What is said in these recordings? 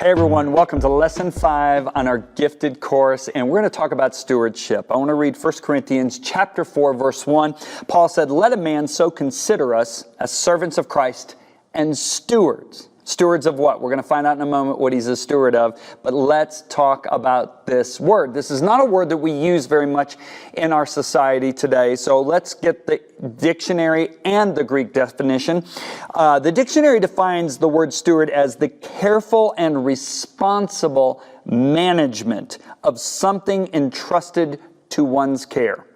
Hey everyone, welcome to Lesson 5 on our Gifted course, and we're going to talk about stewardship. I want to read 1 Corinthians chapter 4, verse 1. Paul said, "Let a man so consider us as servants of Christ and stewards." Stewards of what? We're going to find out in a moment what he's a steward of, but let's talk about this word. This is not a word that we use very much in our society today, so let's get the dictionary and the Greek definition. The dictionary defines the word steward as the careful and responsible management of something entrusted to one's care.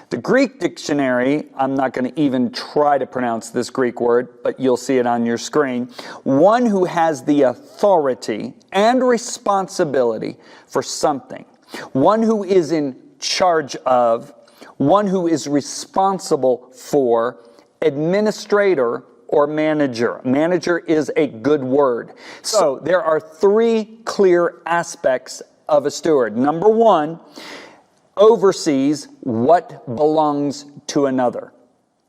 The Greek dictionary, I'm not going to even try to pronounce this Greek word, but you'll see it on your screen. One who has the authority and responsibility for something. One who is in charge of. One who is responsible for. Administrator or manager. Manager is a good word. So there are three clear aspects of a steward. Number one, oversees what belongs to another.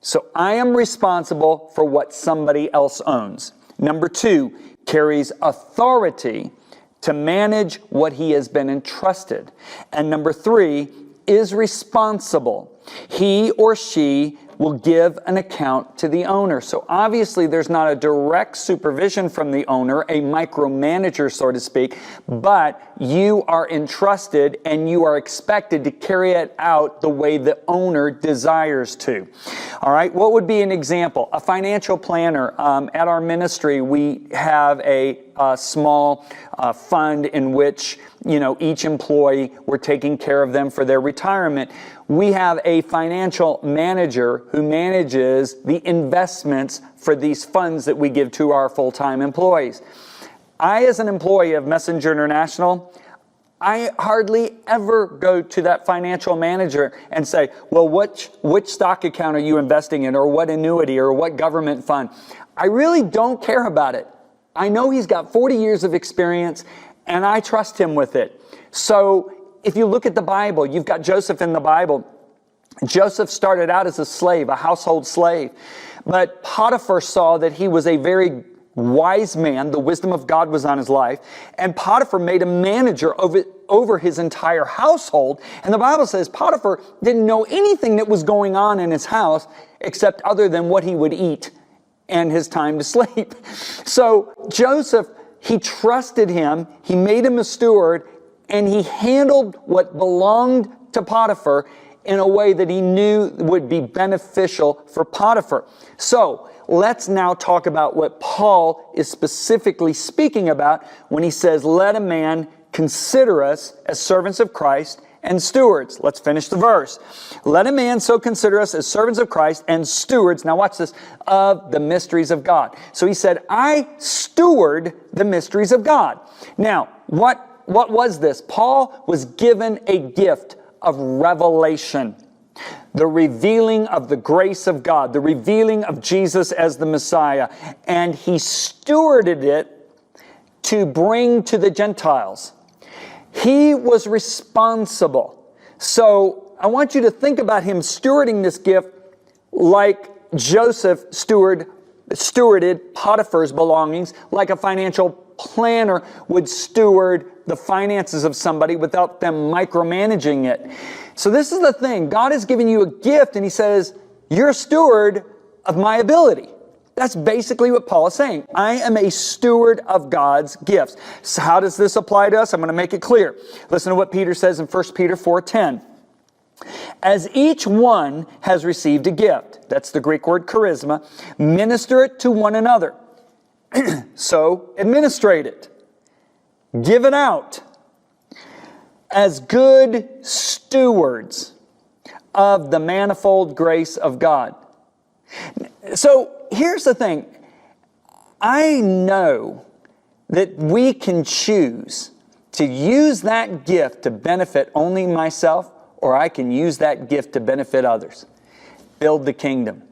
So I am responsible for what somebody else owns. Number two, carries authority to manage what he has been entrusted. And number three, is responsible. He or she will give an account to the owner. So obviously there's not a direct supervision from the owner, a micromanager, so to speak, but you are entrusted and you are expected to carry it out the way the owner desires to. All right, what would be an example? A financial planner. At our ministry, we have a small fund in which, each employee, we're taking care of them for their retirement. We have a financial manager who manages the investments for these funds that we give to our full-time employees. I, as an employee of Messenger International, I hardly ever go to that financial manager and say, well, which stock account are you investing in, or what annuity, or what government fund? I really don't care about it. I know he's got 40 years of experience, and I trust him with it. So if you look at the Bible, you've got Joseph in the Bible. Joseph started out as a slave, a household slave. But Potiphar saw that he was a very wise man. The wisdom of God was on his life. And Potiphar made him manager over his entire household. And the Bible says Potiphar didn't know anything that was going on in his house except other than what he would eat and his time to sleep. So Joseph, he trusted him. He made him a steward. And he handled what belonged to Potiphar in a way that he knew would be beneficial for Potiphar. So let's now talk about what Paul is specifically speaking about when he says, let a man consider us as servants of Christ and stewards. Let's finish the verse. Let a man so consider us as servants of Christ and stewards, now watch this, of the mysteries of God. So he said, I steward the mysteries of God. Now, what was this? Paul was given a gift of revelation, the revealing of the grace of God, the revealing of Jesus as the Messiah, and he stewarded it to bring to the Gentiles. He was responsible. So I want you to think about him stewarding this gift like Joseph stewarded Potiphar's belongings, like a financial planner would steward the finances of somebody without them micromanaging it. So this is the thing. God has given you a gift and he says, you're a steward of my ability. That's basically what Paul is saying. I am a steward of God's gifts. So how does this apply to us? I'm going to make it clear. Listen to what Peter says in 1 Peter 4:10. As each one has received a gift, that's the Greek word charisma, minister it to one another. So administrate it. Give it out as good stewards of the manifold grace of God. So here's the thing. I know that we can choose to use that gift to benefit only myself, or I can use that gift to benefit others. Build the kingdom.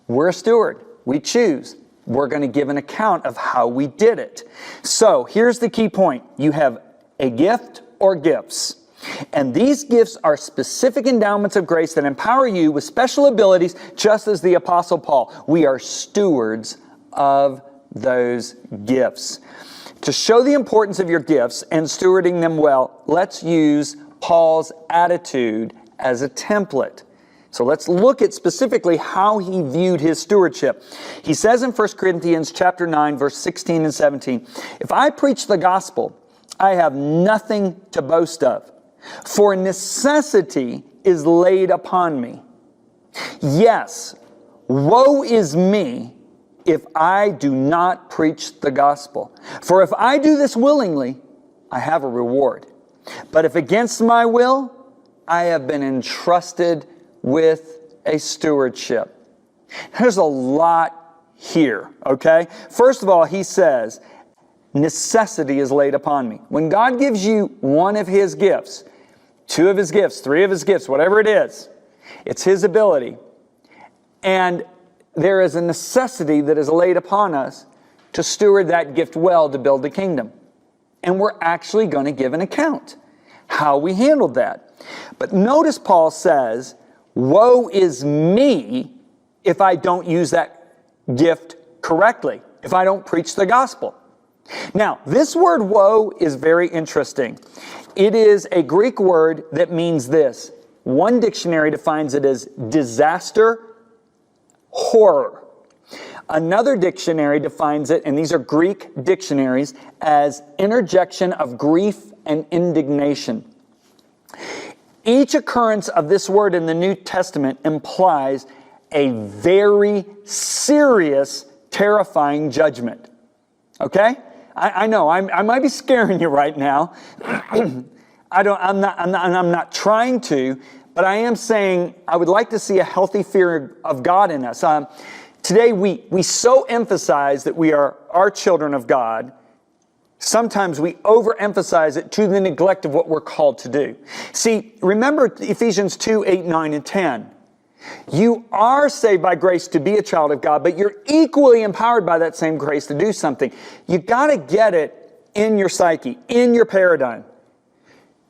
We're a steward. We choose. We're going to give an account of how we did it. So here's the key point. You have a gift or gifts. And these gifts are specific endowments of grace that empower you with special abilities, just as the Apostle Paul. We are stewards of those gifts. To show the importance of your gifts and stewarding them well, let's use Paul's attitude as a template. So let's look at specifically how he viewed his stewardship. He says in 1 Corinthians chapter 9, verse 16 and 17, "If I preach the gospel, I have nothing to boast of, for necessity is laid upon me. Yes, woe is me if I do not preach the gospel. For if I do this willingly, I have a reward. But if against my will, I have been entrusted with a stewardship." There's a lot here, okay? First of all, he says, necessity is laid upon me. When God gives you one of His gifts, two of His gifts, three of His gifts, whatever it is, it's His ability. And there is a necessity that is laid upon us to steward that gift well to build the kingdom. And we're actually going to give an account how we handled that. But notice Paul says, woe is me if I don't use that gift correctly, if I don't preach the gospel. Now, this word woe is very interesting. It is a Greek word that means this. One dictionary defines it as disaster, horror. Another dictionary defines it, and these are Greek dictionaries, as interjection of grief and indignation. Each occurrence of this word in the New Testament implies a very serious, terrifying judgment. Okay? I know, I might be scaring you right now. I'm not trying to, but I am saying I would like to see a healthy fear of God in us. Today we so emphasize that we are children of God. Sometimes we overemphasize it to the neglect of what we're called to do. See, remember Ephesians 2, 8, 9, and 10. You are saved by grace to be a child of God, but you're equally empowered by that same grace to do something. You got to get it in your psyche, in your paradigm.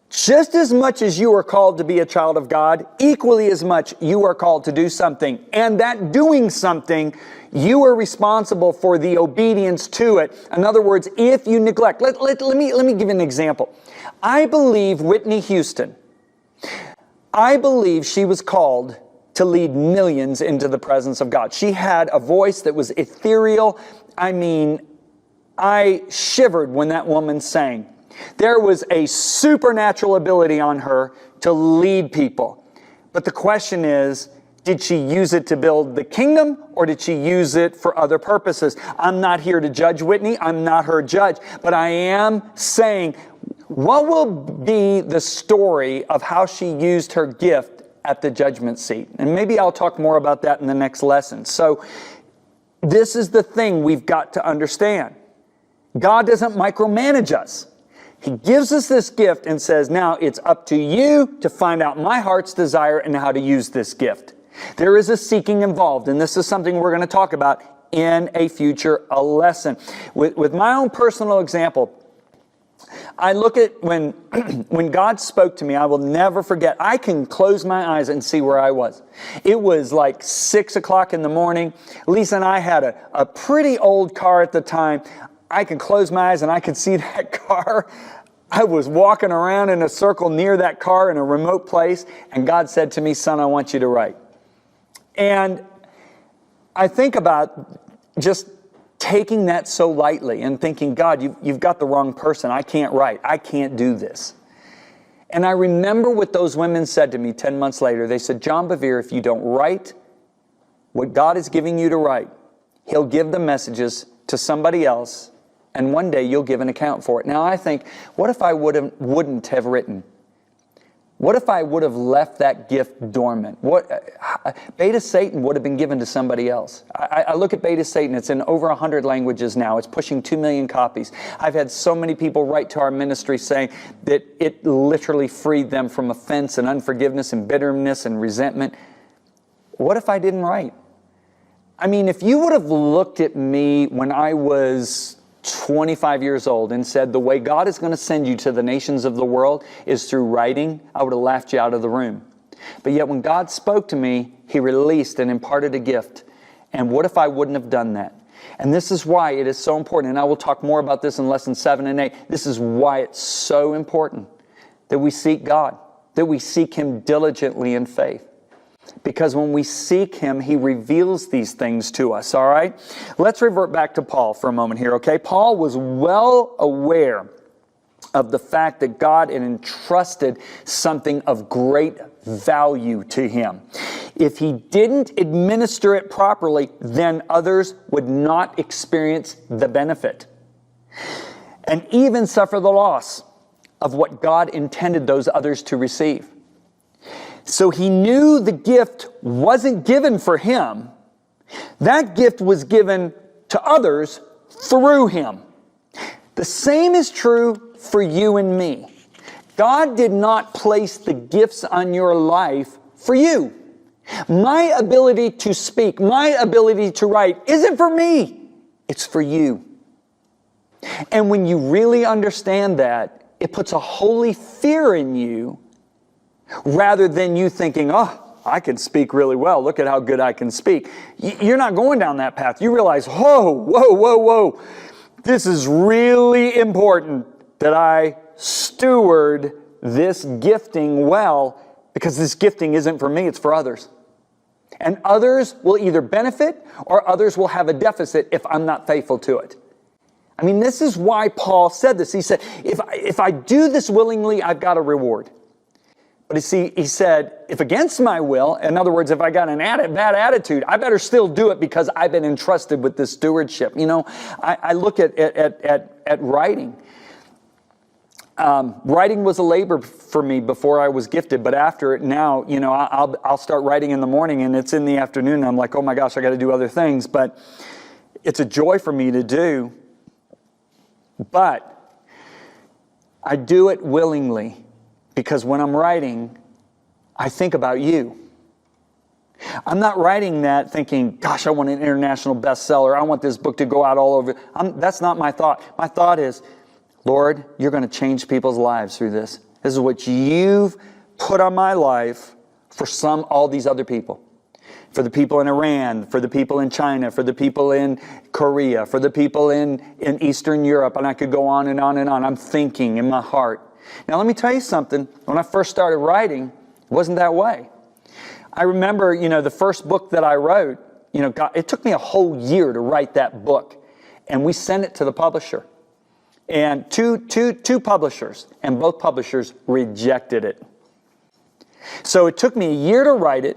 Just as much as you are called to be a child of God, equally as much you are called to do something. And that doing something, you are responsible for the obedience to it. In other words, if you neglect, let me give you an example. I believe Whitney Houston, I believe she was called to lead millions into the presence of God. She had a voice that was ethereal. I mean, I shivered when that woman sang. There was a supernatural ability on her to lead people. But the question is, did she use it to build the kingdom, or did she use it for other purposes? I'm not here to judge Whitney. I'm not her judge. But I am saying, what will be the story of how she used her gift at the judgment seat? And maybe I'll talk more about that in the next lesson. So this is the thing we've got to understand. God doesn't micromanage us. He gives us this gift and says, now it's up to you to find out my heart's desire and how to use this gift. There is a seeking involved, and this is something we're going to talk about in a future lesson. With my own personal example, I look at when God spoke to me, I will never forget. I can close my eyes and see where I was. It was like 6 o'clock in the morning. Lisa and I had a pretty old car at the time. I could close my eyes and I could see that car. I was walking around in a circle near that car in a remote place, and God said to me, "Son, I want you to write." And I think about just taking that so lightly and thinking, God, you've got the wrong person. I can't write. I can't do this. And I remember what those women said to me 10 months later. They said, "John Bevere, if you don't write what God is giving you to write, He'll give the messages to somebody else, and one day you'll give an account for it." Now I think, what if I wouldn't have written? What if I would have left that gift dormant? Beta Satan would have been given to somebody else. I look at Beta Satan. It's in over 100 languages now. It's pushing 2 million copies. I've had so many people write to our ministry saying that it literally freed them from offense and unforgiveness and bitterness and resentment. What if I didn't write? I mean, if you would have looked at me when I was 25 years old and said, the way God is going to send you to the nations of the world is through writing, I would have laughed you out of the room. But yet when God spoke to me, He released and imparted a gift. And what if I wouldn't have done that? And this is why it is so important, and I will talk more about this in lesson 7 and 8. This is why it's so important that we seek God, that we seek Him diligently in faith. Because when we seek Him, He reveals these things to us, all right? Let's revert back to Paul for a moment here, okay? Paul was well aware of the fact that God had entrusted something of great value to him. If he didn't administer it properly, then others would not experience the benefit and even suffer the loss of what God intended those others to receive. So he knew the gift wasn't given for him. That gift was given to others through him. The same is true for you and me. God did not place the gifts on your life for you. My ability to speak, my ability to write isn't for me. It's for you. And when you really understand that, it puts a holy fear in you rather than you thinking, oh, I can speak really well. Look at how good I can speak. You're not going down that path. You realize, whoa. This is really important that I steward this gifting well, because this gifting isn't for me, it's for others. And others will either benefit or others will have a deficit if I'm not faithful to it. I mean, this is why Paul said this. He said, if I do this willingly, I've got a reward. But you see, he said, if against my will, in other words, if I got an bad attitude, I better still do it because I've been entrusted with this stewardship. You know, I look at writing. Writing was a labor for me before I was gifted, but after it now, you know, I'll start writing in the morning and it's in the afternoon and I'm like, oh my gosh, I got to do other things. But it's a joy for me to do. But I do it willingly because when I'm writing, I think about you. I'm not writing that thinking, gosh, I want an international bestseller. I want this book to go out all over. That's not my thought. My thought is, Lord, you're going to change people's lives through this. This is what you've put on my life for all these other people. For the people in Iran, for the people in China, for the people in Korea, for the people in Eastern Europe, and I could go on and on and on. I'm thinking in my heart. Now let me tell you something. When I first started writing, it wasn't that way. I remember, you know, the first book that I wrote, you know, it took me a whole year to write that book. And we sent it to the publisher. And two publishers, and both publishers rejected it. So it took me a year to write it.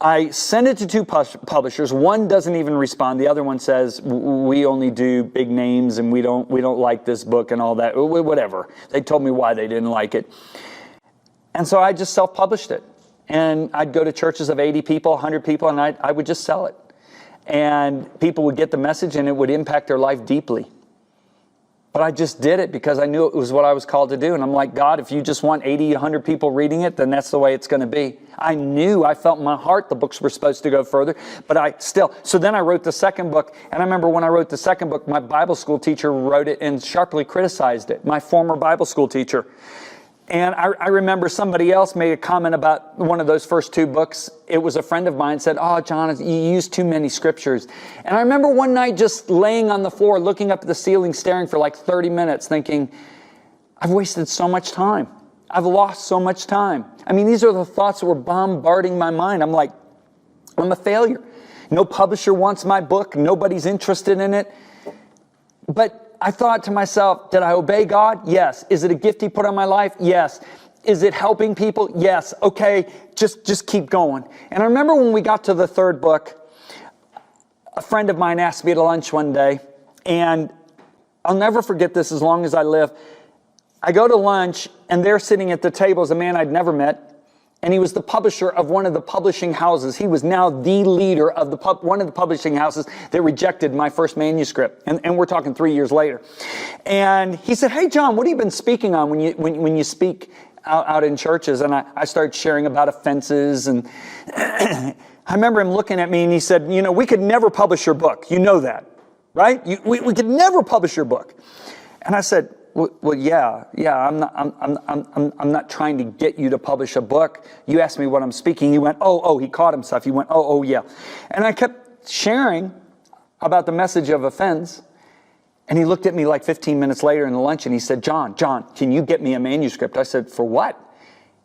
I sent it to two publishers. One doesn't even respond. The other one says, we only do big names and we don't like this book and all that. Whatever. They told me why they didn't like it. And so I just self-published it. And I'd go to churches of 80 people, 100 people, and I would just sell it. And people would get the message and it would impact their life deeply. But I just did it because I knew it was what I was called to do. And I'm like, God, if you just want 80, 100 people reading it, then that's the way it's going to be. I felt in my heart the books were supposed to go further, but so then I wrote the second book. And I remember when I wrote the second book, my Bible school teacher wrote it and sharply criticized it, my former Bible school teacher. And I remember somebody else made a comment about one of those first two books. It was a friend of mine said, oh, John, you use too many scriptures. And I remember one night just laying on the floor, looking up at the ceiling, staring for like 30 minutes, thinking, I've wasted so much time. I've lost so much time. I mean, these are the thoughts that were bombarding my mind. I'm like, I'm a failure. No publisher wants my book. Nobody's interested in it. But I thought to myself, did I obey God? Yes. Is it a gift He put on my life? Yes. Is it helping people? Yes. Okay, just keep going. And I remember when we got to the third book, a friend of mine asked me to lunch one day, and I'll never forget this as long as I live. I go to lunch, and there sitting at the table is a man I'd never met, and he was the publisher of one of the publishing houses. He was now the leader of one of the publishing houses that rejected my first manuscript. And we're talking 3 years later. And he said, hey, John, what have you been speaking on when you speak out in churches? And I started sharing about offenses. And I remember him looking at me and he said, you know, we could never publish your book. You know that, right? We could never publish your book. And I said, well, yeah. I'm not trying to get you to publish a book. You asked me what I'm speaking. He went, oh, he caught himself. He went, oh, yeah. And I kept sharing about the message of offense. And he looked at me like 15 minutes later in the lunch and he said, John, can you get me a manuscript? I said, for what?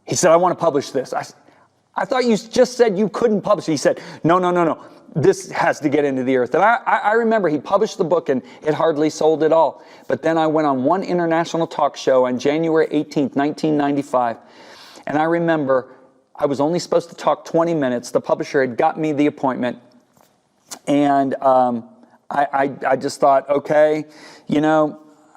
He said, I want to publish this. I thought you just said you couldn't publish it. He said, no. This has to get into the earth. And I remember he published the book and it hardly sold at all. But then I went on one international talk show on January 18th, 1995. And I remember I was only supposed to talk 20 minutes. The publisher had got me the appointment. And I just thought, okay,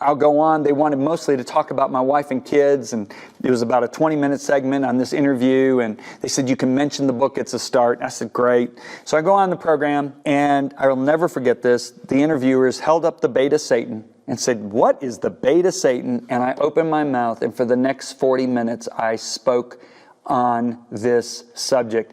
I'll go on. They wanted mostly to talk about my wife and kids, and it was about a 20-minute segment on this interview, and they said, you can mention the book, it's a start. I said, great. So I go on the program, and I will never forget this. The interviewers held up the beta Satan and said, what is the beta Satan? And I opened my mouth, and for the next 40 minutes, I spoke on this subject.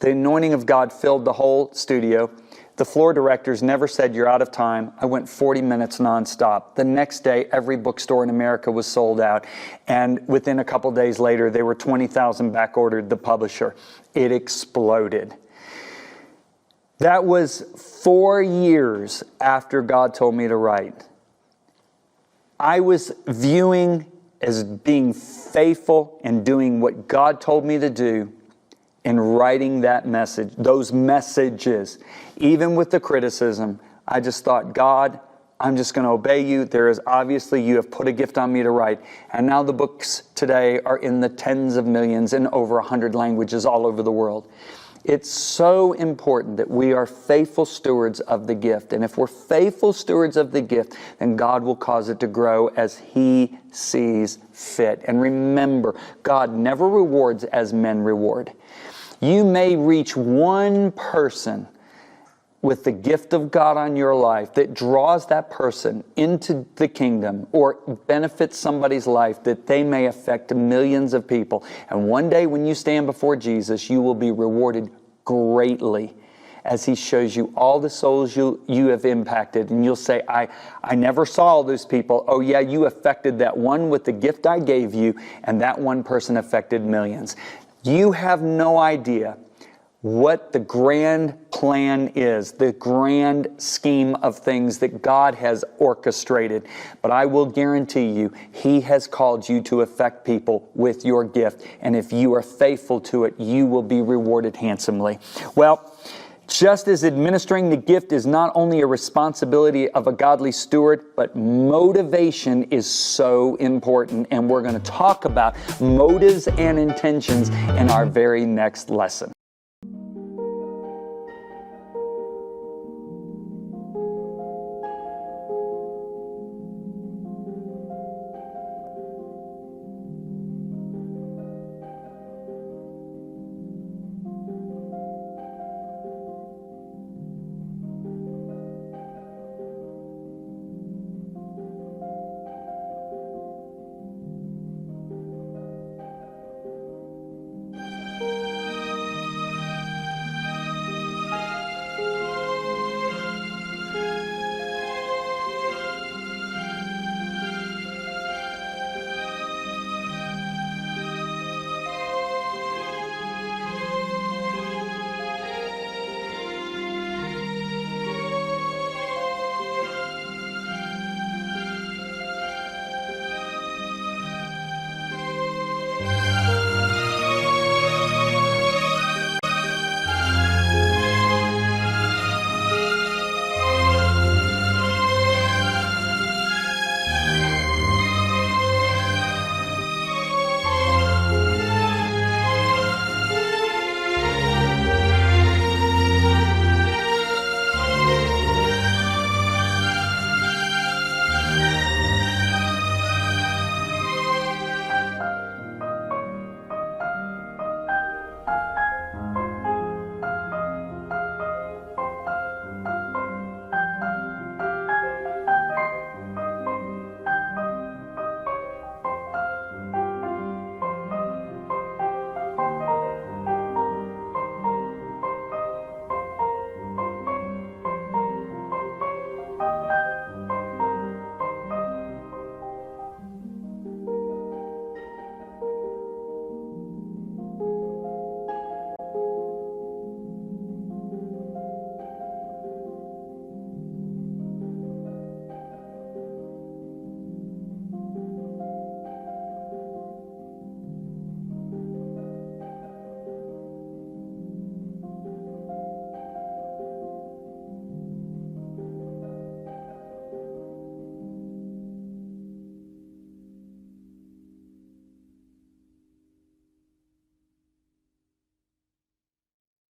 The anointing of God filled the whole studio. The floor directors never said, you're out of time. I went 40 minutes nonstop. The next day, every bookstore in America was sold out. And within a couple days later, they were 20,000 back-ordered the publisher. It exploded. That was 4 years after God told me to write. I was viewing as being faithful and doing what God told me to do in writing that message, those messages. Even with the criticism, I just thought, God, I'm just going to obey you. There is obviously, you have put a gift on me to write. And now the books today are in the tens of millions in over 100 languages all over the world. It's so important that we are faithful stewards of the gift. And if we're faithful stewards of the gift, then God will cause it to grow as He sees fit. And remember, God never rewards as men reward. You may reach one person with the gift of God on your life that draws that person into the kingdom or benefits somebody's life that they may affect millions of people. And one day when you stand before Jesus, you will be rewarded greatly as He shows you all the souls you have impacted. And you'll say, I never saw all those people. Oh yeah, you affected that one with the gift I gave you, and that one person affected millions. You have no idea what the grand plan is, the grand scheme of things that God has orchestrated. But I will guarantee you, He has called you to affect people with your gift. And if you are faithful to it, you will be rewarded handsomely. Well, just as administering the gift is not only a responsibility of a godly steward, but motivation is so important. And we're going to talk about motives and intentions in our very next lesson.